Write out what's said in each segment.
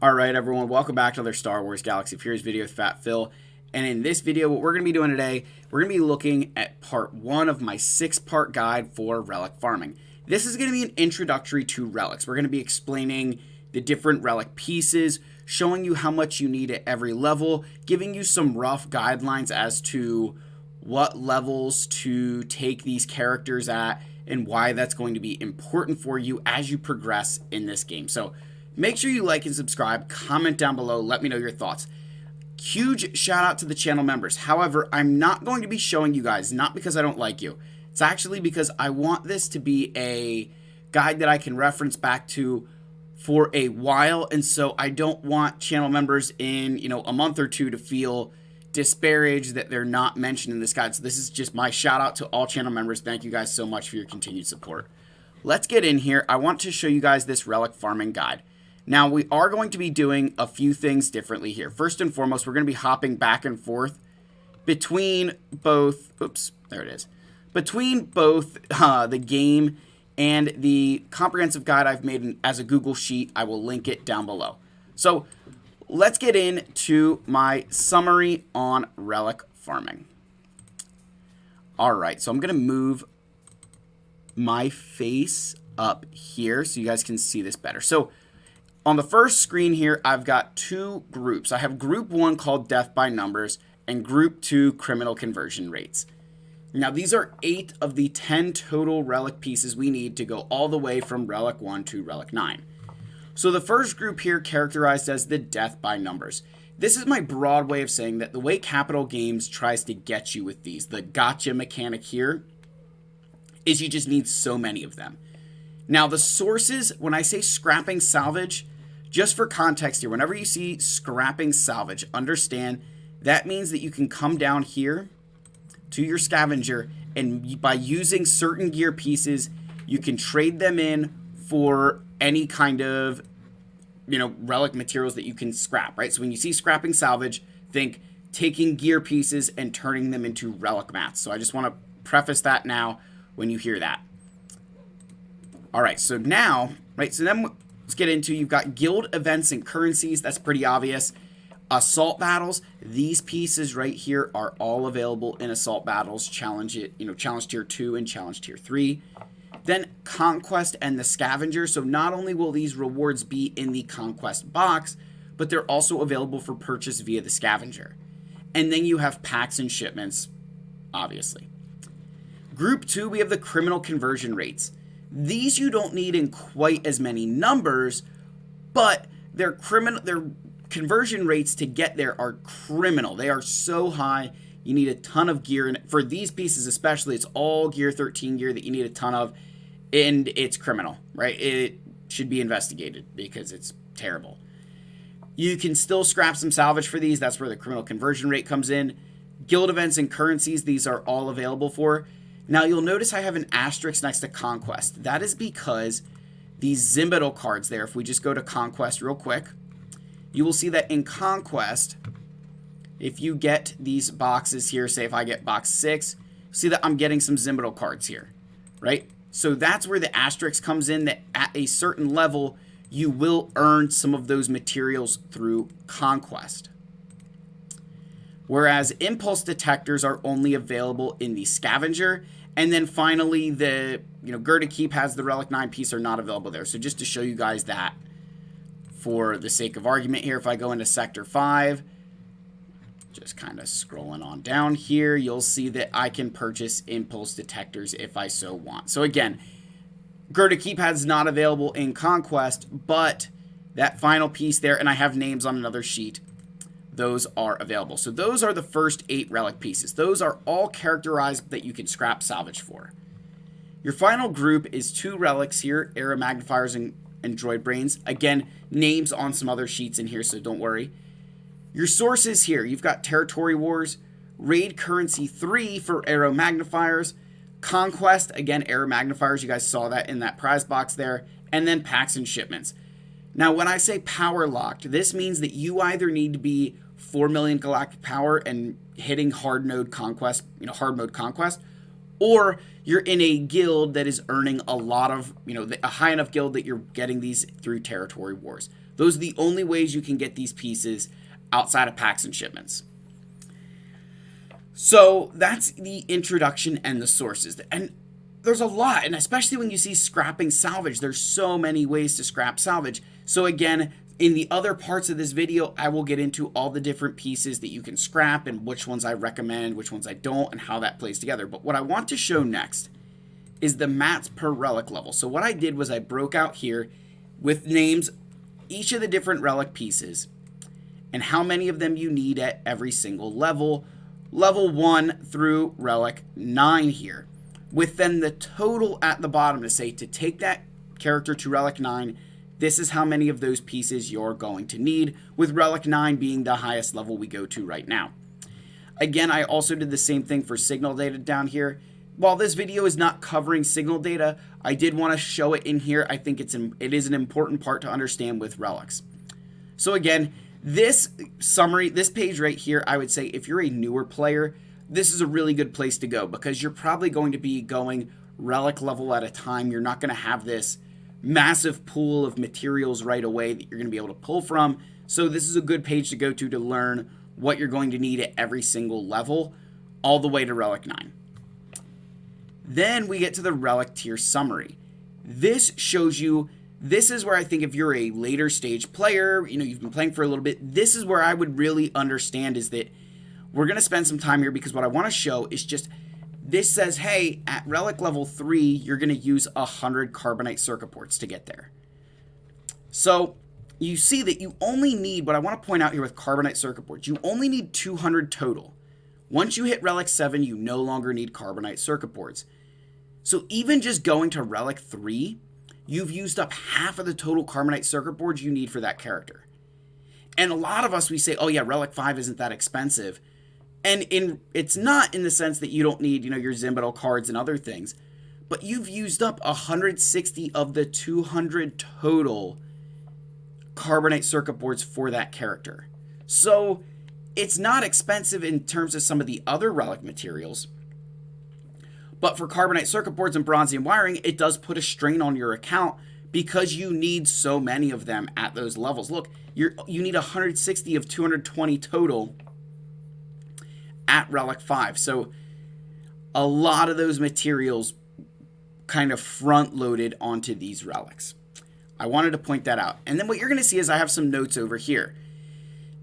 Alright everyone, welcome back to another Star Wars Galaxy of Heroes video with Fat Phil. And in this video, what we're going to be doing today, we're going to be looking at part 1 of my 6-part guide for relic farming. This is going to be an introductory to relics. We're going to be explaining the different relic pieces, showing you how much you need at every level, giving you some rough guidelines as to what levels to take these characters at, and why that's going to be important for you as you progress in this game. So make sure you like and subscribe, comment down below, let me know your thoughts. Huge shout out to the channel members. However, I'm not going to be showing you guys, not because I don't like you. It's actually because I want this to be a guide that I can reference back to for a while, and so I don't want channel members in, a month or two to feel disparaged that they're not mentioned in this guide. So this is just my shout out to all channel members. Thank you guys so much for your continued support. Let's get in here. I want to show you guys this relic farming guide. Now, we are going to be doing a few things differently here. First and foremost, we're going to be hopping back and forth between both, between both the game and the comprehensive guide I've made as a Google Sheet. I will link it down below. So let's get into my summary on relic farming. All right, so I'm going to move my face up here so you guys can see this better. So on the first screen here, I've got two groups. I have group 1 called Death by Numbers and group 2 Criminal Conversion Rates. Now, these are 8 of the 10 total relic pieces we need to go all the way from Relic 1 to Relic 9. So the first group here, characterized as the Death by Numbers. This is my broad way of saying that the way Capital Games tries to get you with these, the gotcha mechanic here, is you just need so many of them. Now, the sources, when I say scrapping salvage, just for context here, whenever you see scrapping salvage, understand that means that you can come down here to your scavenger, and by using certain gear pieces, you can trade them in for any kind of, relic materials that you can scrap, right? So when you see scrapping salvage, think taking gear pieces and turning them into relic mats. So I just want to preface that now when you hear that. All right, so now, so then let's get into, you've got guild events and currencies. That's pretty obvious. Assault battles. These pieces right here are all available in assault battles. Challenge tier 2 and challenge tier 3. Then conquest and the scavenger. So not only will these rewards be in the conquest box, but they're also available for purchase via the scavenger. And then you have packs and shipments, obviously. Group 2, we have the criminal conversion rates. These you don't need in quite as many numbers, but their conversion rates to get there are criminal. They are so high, you need a ton of gear. And for these pieces especially, it's all gear 13 gear that you need a ton of, and it's criminal, right? It should be investigated because it's terrible. You can still scrap some salvage for these. That's where the criminal conversion rate comes in. Guild events and currencies, these are all available for. Now, you'll notice I have an asterisk next to Conquest. That is because these Zimbital cards there, if we just go to Conquest real quick, you will see that in Conquest, if you get these boxes here, say if I get box 6, see that I'm getting some Zimbital cards here, right? So that's where the asterisk comes in, that at a certain level, you will earn some of those materials through Conquest. Whereas impulse detectors are only available in the scavenger. And then finally, the Gerda Keep has the Relic 9 piece, are not available there. So just to show you guys that for the sake of argument here, if I go into Sector 5, just kind of scrolling on down here, you'll see that I can purchase impulse detectors if I so want. So again, Gerda Keep has not available in Conquest, but that final piece there, and I have names on another sheet, those are available. So those are the first 8 relic pieces. Those are all characterized that you can scrap salvage for. Your final group is 2 relics here, Arrow Magnifiers and Droid Brains. Again, names on some other sheets in here, so don't worry. Your sources here, you've got Territory Wars, Raid Currency 3 for Arrow Magnifiers, Conquest, again, Arrow Magnifiers, you guys saw that in that prize box there, and then packs and shipments. Now, when I say power locked, this means that you either need to be 4 million galactic power and hitting hard mode conquest, or you're in a guild that is earning a lot of, a high enough guild that you're getting these through territory wars. Those are the only ways you can get these pieces outside of packs and shipments. So that's the introduction and the sources. And there's a lot, and especially when you see scrapping salvage, there's so many ways to scrap salvage. So again, in the other parts of this video, I will get into all the different pieces that you can scrap and which ones I recommend, which ones I don't, and how that plays together. But what I want to show next is the mats per relic level. So what I did was I broke out here with names, each of the different relic pieces, and how many of them you need at every single level. Level 1 through relic 9 here. With then the total at the bottom to say, to take that character to relic 9, this is how many of those pieces you're going to need, with relic 9 being the highest level we go to right now. Again, I also did the same thing for signal data down here. While this video is not covering signal data, I did want to show it in here. I think it is an important part to understand with relics. So again, this summary, this page right here, I would say if you're a newer player, this is a really good place to go, because you're probably going to be going relic level at a time. You're not going to have this massive pool of materials right away that you're going to be able to pull from. So this is a good page to go to learn what you're going to need at every single level, all the way to relic 9. Then we get to the relic tier summary. This shows you, this is where I think if you're a later stage player, you've been playing for a little bit, this is where I would really understand is that we're going to spend some time here, because what I want to show is just, this says, hey, at relic level 3, you're going to use 100 carbonite circuit boards to get there. So you see that you only need, what I want to point out here with carbonite circuit boards, you only need 200 total. Once you hit relic 7, you no longer need carbonite circuit boards. So even just going to relic 3, you've used up half of the total carbonite circuit boards you need for that character. And a lot of us, we say, oh yeah, relic 5 isn't that expensive. And it's not in the sense that you don't need, your Zimbatal cards and other things, but you've used up 160 of the 200 total carbonite circuit boards for that character. So it's not expensive in terms of some of the other relic materials, but for carbonite circuit boards and bronzium wiring, it does put a strain on your account, because you need so many of them at those levels. Look, you need 160 of 220 total at relic 5. So a lot of those materials kind of front loaded onto these relics. I wanted to point that out. And then what you're going to see is I have some notes over here.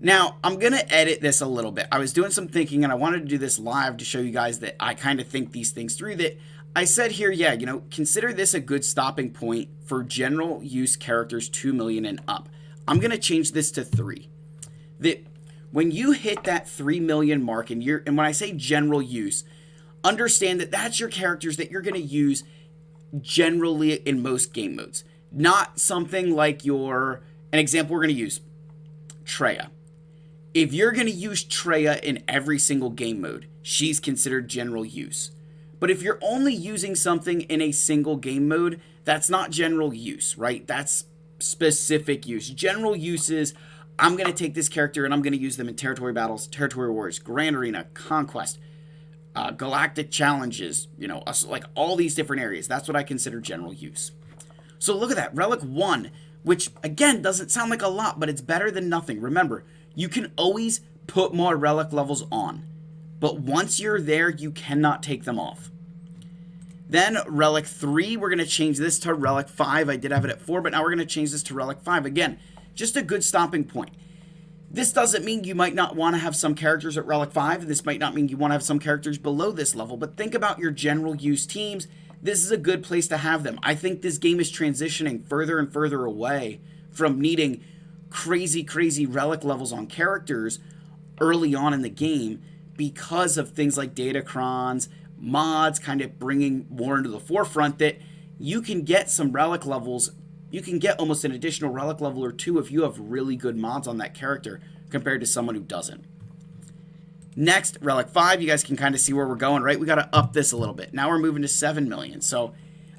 Now, I'm going to edit this a little bit. I was doing some thinking, and I wanted to do this live to show you guys that I kind of think these things through. That I said here, yeah, consider this a good stopping point for general use characters 2 million and up. I'm going to change this to 3. That when you hit that 3 million mark, and when I say general use, understand that that's your characters that you're going to use generally in most game modes. Not something like an example we're going to use, Treya. If you're going to use Treya in every single game mode, she's considered general use. But if you're only using something in a single game mode, that's not general use, right? That's specific use. General use is, I'm going to take this character and I'm going to use them in territory battles, territory wars, grand arena, conquest, galactic challenges, like all these different areas. That's what I consider general use. So look at that, relic 1, which again doesn't sound like a lot, but it's better than nothing. Remember, you can always put more relic levels on, but once you're there, you cannot take them off. Then relic 3, we're going to change this to relic 5. I did have it at 4, but now we're going to change this to relic 5. Again, just a good stopping point. This doesn't mean you might not want to have some characters at relic 5. This might not mean you want to have some characters below this level, but think about your general use teams. This is a good place to have them. I think this game is transitioning further and further away from needing crazy, crazy relic levels on characters early on in the game, because of things like datacrons, mods kind of bringing more into the forefront, that you can get some relic levels. You can get almost an additional relic level or 2 if you have really good mods on that character compared to someone who doesn't. Next, relic 5, you guys can kind of see where we're going, right? We got to up this a little bit. Now we're moving to 7 million. So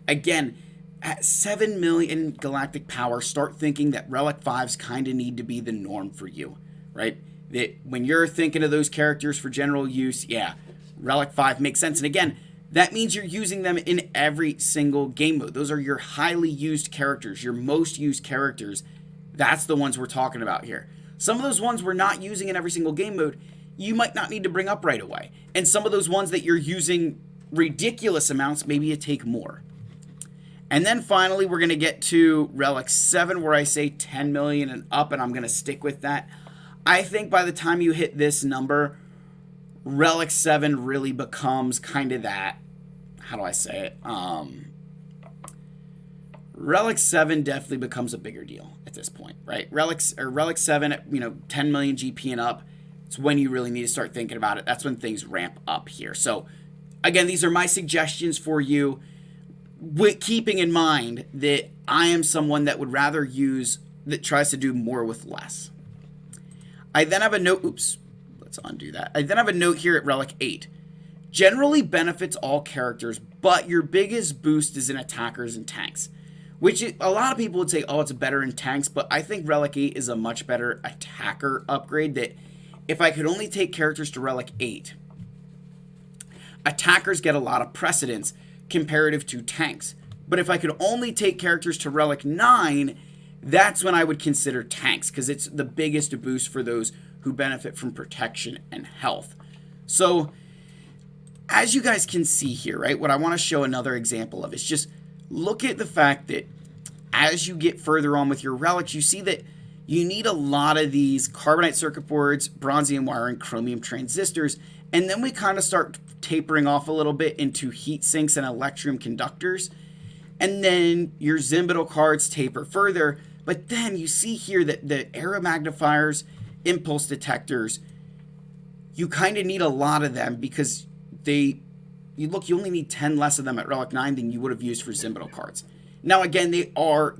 again, at 7 million galactic power, start thinking that relic 5s kind of need to be the norm for you, right? That when you're thinking of those characters for general use, yeah, relic 5 makes sense. And again, that means you're using them in every single game mode. Those are your highly used characters, your most used characters. That's the ones we're talking about here. Some of those ones we're not using in every single game mode, you might not need to bring up right away. And some of those ones that you're using ridiculous amounts, maybe you take more. And then finally, we're going to get to Relic 7, where I say 10 million and up, and I'm going to stick with that. I think by the time you hit this number, Relic 7 really becomes kind of that, how do I say it? Relic 7 definitely becomes a bigger deal at this point, right? Relic 7, 10 million GP and up, it's when you really need to start thinking about it. That's when things ramp up here. So again, these are my suggestions for you, with keeping in mind that I am someone that would rather that tries to do more with less. I then have a note, let's undo that. I then have a note here at Relic 8. Generally benefits all characters, but your biggest boost is in attackers and tanks. Which a lot of people would say, oh, it's better in tanks, but I think Relic 8 is a much better attacker upgrade. That if I could only take characters to Relic 8, attackers get a lot of precedence comparative to tanks. But if I could only take characters to Relic 9, that's when I would consider tanks, because it's the biggest boost for those who benefit from protection and health. So, as you guys can see here, right, what I want to show another example of is just look at the fact that as you get further on with your relics, you see that you need a lot of these carbonite circuit boards, bronzium wiring, chromium transistors, and then we kind of start tapering off a little bit into heat sinks and electrum conductors. And then your Zimbital cards taper further, but then you see here that the arrow magnifiers, impulse detectors, you kind of need a lot of them because you only need 10 less of them at Relic 9 than you would have used for Zimbital cards. Now again, they are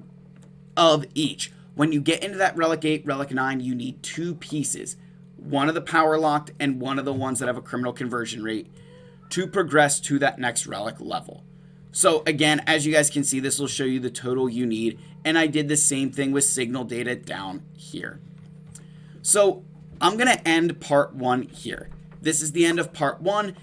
of each. When you get into that Relic 8, Relic 9, you need 2 pieces. One of the power locked and one of the ones that have a criminal conversion rate to progress to that next relic level. So again, as you guys can see, this will show you the total you need. And I did the same thing with signal data down here. So I'm going to end part 1 here. This is the end of part 1.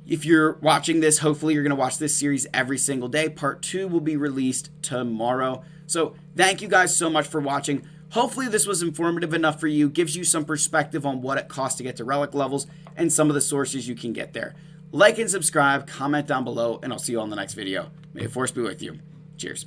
If you're watching this, hopefully you're going to watch this series every single day. Part 2 will be released tomorrow. So thank you guys so much for watching. Hopefully this was informative enough for you, gives you some perspective on what it costs to get to relic levels and some of the sources you can get there. Like and subscribe, comment down below, and I'll see you all in the next video. May the Force be with you. Cheers.